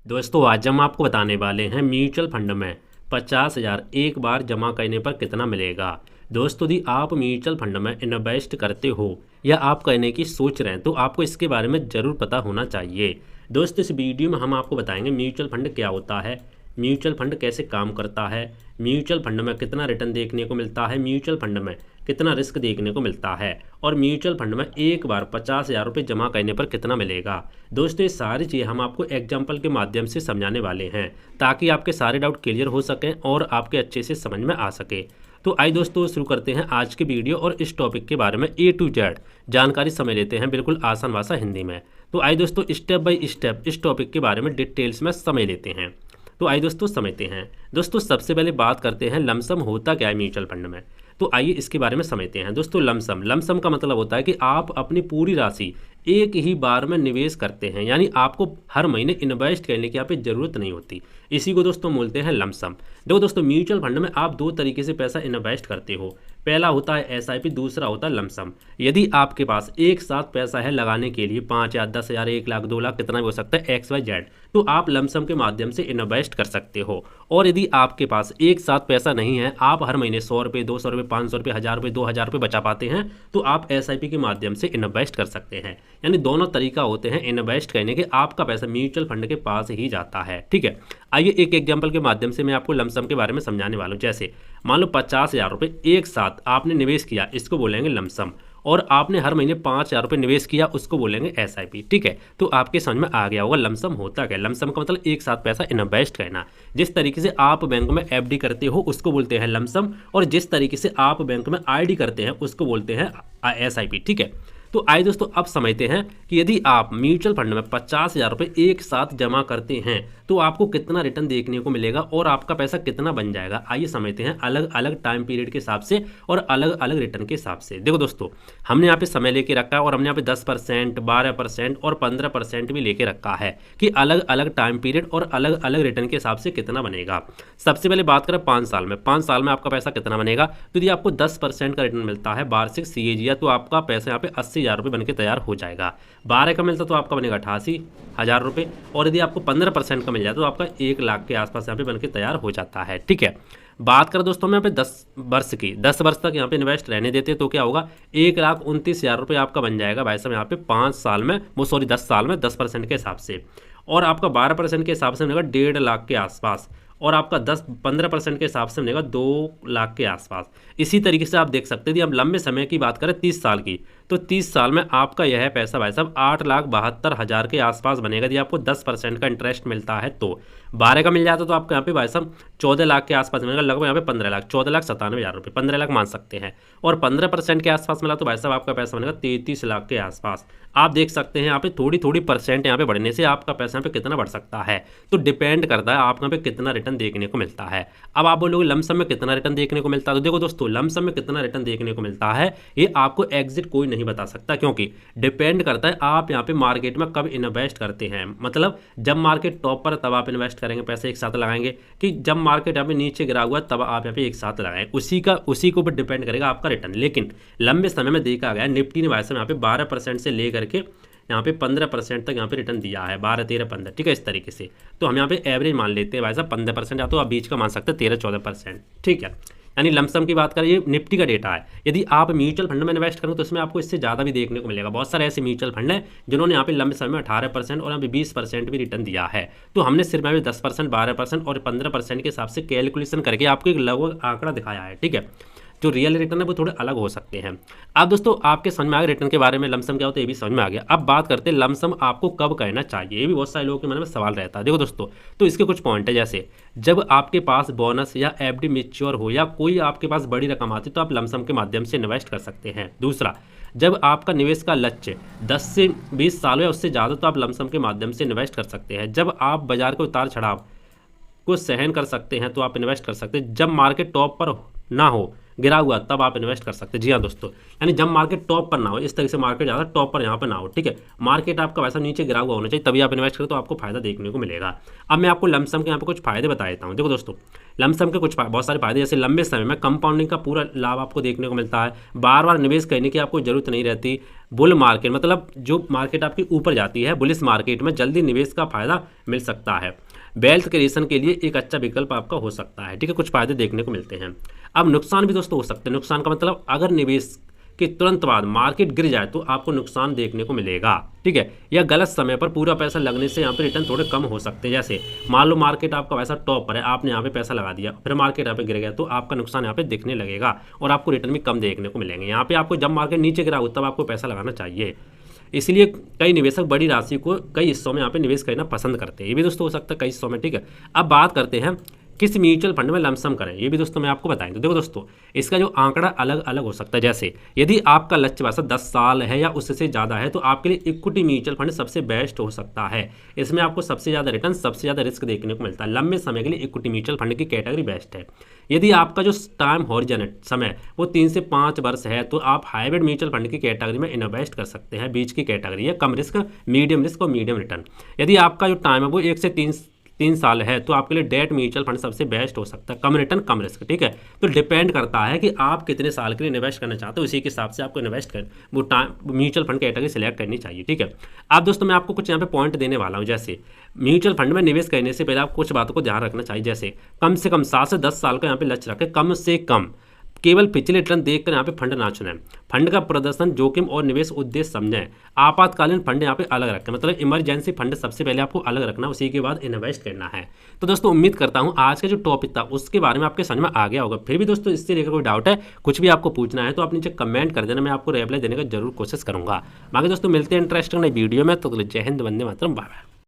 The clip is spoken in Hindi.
दोस्तों आज हम आपको बताने वाले हैं म्यूचुअल फंड में 50,000 एक बार जमा करने पर कितना मिलेगा। दोस्तों यदि आप म्यूचुअल फंड में इन्वेस्ट करते हो या आप करने की सोच रहे हैं तो आपको इसके बारे में ज़रूर पता होना चाहिए। दोस्तों इस वीडियो में हम आपको बताएंगे म्यूचुअल फंड क्या होता है, म्यूचुअल फंड कैसे काम करता है, म्यूचुअल फंड में कितना रिटर्न देखने को मिलता है, म्यूचुअल फंड में कितना रिस्क देखने को मिलता है और म्यूचुअल फंड में एक बार 50,000 रुपये जमा करने पर कितना मिलेगा। दोस्तों ये सारी चीज़ें हम आपको एग्जाम्पल के माध्यम से समझाने वाले हैं ताकि आपके सारे डाउट क्लियर हो सकें और आपके अच्छे से समझ में आ सके। तो आइए दोस्तों शुरू करते हैं आज की वीडियो और इस टॉपिक के बारे में A to Z जानकारी समझ लेते हैं बिल्कुल आसान भाषा हिंदी में। तो आइए दोस्तों स्टेप बाय स्टेप इस टॉपिक के बारे में डिटेल्स में समझ लेते हैं। तो आइए दोस्तों समझते हैं। दोस्तों सबसे पहले बात करते हैं लमसम होता क्या है म्यूचुअल फंड में। तो आइए इसके बारे में समझते हैं। दोस्तों लमसम का मतलब होता है कि आप अपनी पूरी राशि एक ही बार में निवेश करते हैं, यानी आपको हर महीने इन्वेस्ट करने की यहाँ पे ज़रूरत नहीं होती। इसी को दोस्तों बोलते हैं लमसम। देखो दोस्तों म्यूचुअल फंड में आप दो तरीके से पैसा इन्वेस्ट करते हो। पहला होता है SIP, दूसरा होता है लमसम। यदि आपके पास एक साथ पैसा है लगाने के लिए 5,000, 10,000, 1 लाख, 2 लाख, कितना भी हो सकता है XYZ, तो आप लमसम के माध्यम से इन्वेस्ट कर सकते हो। और यदि आपके पास एक साथ पैसा नहीं है, आप हर महीने 100 रुपये, 200 रुपये, 500 रुपये, 1,000 रुपये, 2,000 रुपये बचा पाते हैं, तो आप SIP के माध्यम से इन्वेस्ट कर सकते हैं। यानी दोनों तरीका होते हैं इन्वेस्ट करने के। आपका पैसा म्यूचुअल फंड के पास ही जाता है। ठीक है, आइए एक एग्जांपल के माध्यम से मैं आपको लमसम के बारे में समझाने वाला हूँ। जैसे मान लो 50,000 रुपये एक साथ आपने निवेश किया, इसको बोलेंगे लमसम। और आपने हर महीने 5,000 रुपये निवेश किया, उसको बोलेंगे SIP। ठीक है, तो आपके समझ में आ गया होगा लमसम होता क्या है। लमसम का मतलब एक साथ पैसा इन्वेस्ट करना। जिस तरीके से आप बैंक में FD करते हो उसको बोलते हैं लमसम, और जिस तरीके से आप बैंक में RD करते हैं उसको बोलते हैं SIP। ठीक है, तो आइए दोस्तों अब समझते हैं कि यदि आप म्यूचुअल फंड में 50,000 रुपये एक साथ जमा करते हैं तो आपको कितना रिटर्न देखने को मिलेगा और आपका पैसा कितना बन जाएगा। आइए समझते हैं अलग अलग टाइम पीरियड के हिसाब से और अलग अलग रिटर्न के हिसाब से। देखो दोस्तों हमने यहाँ पे समय लेके रखा है और हमने यहाँ पे 10%, 12% और 15% भी लेके रखा है कि अलग अलग टाइम पीरियड और अलग अलग रिटर्न के हिसाब से कितना बनेगा। सबसे पहले बात करें 5 साल में। 5 साल में आपका पैसा कितना बनेगा, तो यदि आपको 10% का रिटर्न मिलता है वार्षिक CAGR, तो आपका पैसा यहाँ पे 80,000 रुपये बन के तैयार हो जाएगा। 12 का मिलता तो आपका बनेगा 88,000 रुपये, और यदि आपको 15% का मिल जाए तो आपका 1 लाख के आसपास यहाँ पे बन के तैयार हो जाता है। ठीक है, बात करें दोस्तों हम यहाँ पे 10 वर्ष की, 10 वर्ष तक यहाँ पे इन्वेस्ट रहने देते तो क्या होगा, 1,29,000 रुपये आपका बन जाएगा भाई साहब यहाँ पे 5 साल में, 10 साल में 10% के हिसाब से। और आपका 12% के हिसाब से बनेगा 1.5 लाख के आसपास, और आपका 15% के हिसाब से बनेगा 2 लाख के आसपास। इसी तरीके से आप देख सकते हैं। यदि हम लंबे समय की बात करें 30 साल की, तो 30 साल में आपका यह पैसा भाई साहब 8,72,000 के आसपास बनेगा यदि आपको 10% का इंटरेस्ट मिलता है तो। 12 का मिल जाता तो आपको यहाँ पे भाई साहब 14 लाख के आसपास मिलेगा, लगभग यहाँ पे 15 लाख, 14,97,000 रुपये, 15 लाख मान सकते हैं। और 15% के आसपास मिला तो भाई साहब आपका पैसा बनेगा 33 लाख के आसपास। आप देख सकते हैं यहाँ पे थोड़ी थोड़ी परसेंट यहाँ पे बढ़ने से आपका पैसा यहाँ पे कितना बढ़ सकता है। तो डिपेंड करता है आप यहाँ पे कितना रिटर्न देखने को मिलता है। अब आप बोलोगे लमसम में कितना रिटर्न देखने को मिलता है, तो देखो दोस्तों लमसम में कितना रिटर्न देखने को मिलता है ये आपको एग्जिट कोई नहीं बता सकता, क्योंकि डिपेंड करता है आप यहाँ पे मार्केट में कब इन्वेस्ट करते हैं। मतलब जब मार्केट टॉप पर तब आप इन्वेस्ट करेंगे, पैसे एक साथ लगाएंगे, कि जब मार्केट यहाँ पे नीचे गिरा हुआ तब आप यहाँ पे एक साथ लगाएं, उसी के ऊपर डिपेंड करेगा आपका रिटर्न। लेकिन लंबे समय में देखा गया निफ्टी ने भाई साहब यहाँ पे 12% से ले करके यहाँ पे 15% तक यहाँ पे रिटर्न दिया है, 12, 13, 15। ठीक है, इस तरीके से तो हम यहाँ पे एवरेज मान लेते हैं भाई साहब 15%, या तो आप बीच का मान सकते हैं 13-14%। ठीक है, यानी लमसम की बात करें, ये निफ्टी का डेटा है। यदि आप म्यूचुअल फंड में इन्वेस्ट करें तो इसमें आपको इससे ज़्यादा भी देखने को मिलेगा। बहुत सारे ऐसे म्यूचुअल फंड हैं जिन्होंने यहाँ पे लंबे समय में 18% और यहाँ पे 20% भी रिटर्न दिया है। तो हमने सिर्फ यहाँ पे 10%, 12% और 15% के हिसाब से कैलकुलेशन करके आपको एक लगभग आंकड़ा दिखाया है। ठीक है, जो रियल रिटर्न है वो थोड़े अलग हो सकते हैं। अब दोस्तों आपके समझ में आ गया रिटर्न के बारे में, लमसम क्या होता है ये भी समझ में आ गया। अब बात करते हैं लमसम आपको कब करना चाहिए, ये भी बहुत सारे लोगों के मन में सवाल रहता है। देखो दोस्तों तो इसके कुछ पॉइंट है, जैसे जब आपके पास बोनस या FD मैच्योर हो या कोई आपके पास बड़ी रकम आती है तो आप लमसम के माध्यम से इन्वेस्ट कर सकते हैं। दूसरा, जब आपका निवेश का लक्ष्य 10 से 20 साल या उससे ज़्यादा तो आप लमसम के माध्यम से इन्वेस्ट कर सकते हैं। जब आप बाजार के उतार चढ़ाव को सहन कर सकते हैं तो आप इन्वेस्ट कर सकते हैं। जब मार्केट टॉप पर ना हो गिरा हुआ तब आप इन्वेस्ट कर सकते हैं। जी हाँ दोस्तों, यानी जब मार्केट टॉप पर ना हो, इस तरह से मार्केट ज़्यादा टॉप पर यहाँ पर ना हो, ठीक है, मार्केट आपका वैसा नीचे गिरा हुआ होना चाहिए तभी आप इन्वेस्ट करें तो आपको फायदा देखने को मिलेगा। अब मैं आपको लमसम के यहाँ पे कुछ फायदे बता देता हूँ। देखो दोस्तों, लमसम के कुछ बहुत सारे फायदे, जैसे लंबे समय में कंपाउंडिंग का पूरा लाभ आपको देखने को मिलता है, बार बार निवेश करने की आपको जरूरत नहीं रहती, बुल मार्केट मतलब जो मार्केट आपकी ऊपर जाती है, बुलिश मार्केट में जल्दी निवेश का फायदा मिल सकता है, वेल्थ क्रिएशन के लिए एक अच्छा विकल्प आपका हो सकता है, ठीक है, कुछ फायदे देखने को मिलते हैं। अब नुकसान भी दोस्तों हो सकते हैं। नुकसान का मतलब अगर निवेश के तुरंत बाद मार्केट गिर जाए तो आपको नुकसान देखने को मिलेगा, ठीक है, या गलत समय पर पूरा पैसा लगने से यहाँ पे रिटर्न थोड़े कम हो सकते हैं। जैसे मान लो मार्केट आपका वैसा टॉप पर है, आपने यहाँ पे पैसा लगा दिया, फिर मार्केट यहाँ पे गिर गया तो आपका नुकसान यहाँ पे दिखने लगेगा और आपको रिटर्न भी कम देखने को मिलेंगे। यहाँ पे आपको जब मार्केट नीचे गिरा हो तब आपको पैसा लगाना चाहिए। इसलिए कई निवेशक बड़ी राशि को कई हिस्सों में यहाँ पे निवेश करना पसंद करते हैं, ये भी दोस्तों हो सकता है कई हिस्सों में, ठीक है। अब बात करते हैं किस म्यूचुअल फंड में लमसम करें, ये भी दोस्तों मैं आपको बताएंगे। तो देखो दोस्तों, इसका जो आंकड़ा अलग अलग हो सकता है। जैसे यदि आपका लक्ष्य वर्ष 10 साल है या उससे ज़्यादा है तो आपके लिए इक्विटी म्यूचुअल फंड सबसे बेस्ट हो सकता है। इसमें आपको सबसे ज़्यादा रिटर्न, सबसे ज़्यादा रिस्क देखने को मिलता है। लंबे समय के लिए इक्विटी म्यूचुअल फंड की कैटेगरी बेस्ट है। यदि आपका जो टाइम हॉरिजन समय वो 3 से 5 वर्ष है तो आप हाइब्रिड म्यूचुअल फंड की कैटेगरी में इन्वेस्ट कर सकते हैं। बीच की कैटेगरी है, कम रिस्क, मीडियम रिस्क और मीडियम रिटर्न। यदि आपका जो टाइम है वो 1 से 3 साल है तो आपके लिए डेट म्यूचुअल फंड सबसे बेस्ट हो सकता है, कम रिटर्न कम रिस्क, ठीक है। तो डिपेंड करता है कि आप कितने साल के लिए इन्वेस्ट करना चाहते हो, उसी के हिसाब से आपको इन्वेस्ट कर वो time mutual fund category select करनी चाहिए, ठीक है। अब दोस्तों मैं आपको कुछ यहाँ पे पॉइंट देने वाला हूँ। जैसे म्यूचुअल फंड में निवेश करने से पहले आप कुछ बातों को ध्यान रखना चाहिए। जैसे कम से कम 7 से 10 साल का यहाँ पे लक्ष्य रखें, कम से कम केवल पिछले रिटर्न देखकर यहाँ पे फंड ना चुनें। फंड का प्रदर्शन, जोखिम और निवेश उद्देश्य समझें। आपातकालीन फंड यहाँ पे अलग रखें, मतलब इमरजेंसी फंड सबसे पहले आपको अलग रखना, उसी के बाद इन्वेस्ट करना है। तो दोस्तों उम्मीद करता हूँ आज का जो टॉपिक था उसके बारे में आपके समझ में आ गया होगा। फिर भी दोस्तों इससे लेकर कोई डाउट है, कुछ भी आपको पूछना है तो आप नीचे कमेंट कर देना, मैं आपको रिप्लाई देने का जरूर कोशिश करूंगा। बाकी दोस्तों मिलते हैं इंटरेस्टिंग नई वीडियो में, तो जय हिंद, वंदे मातरम, बाय बाय।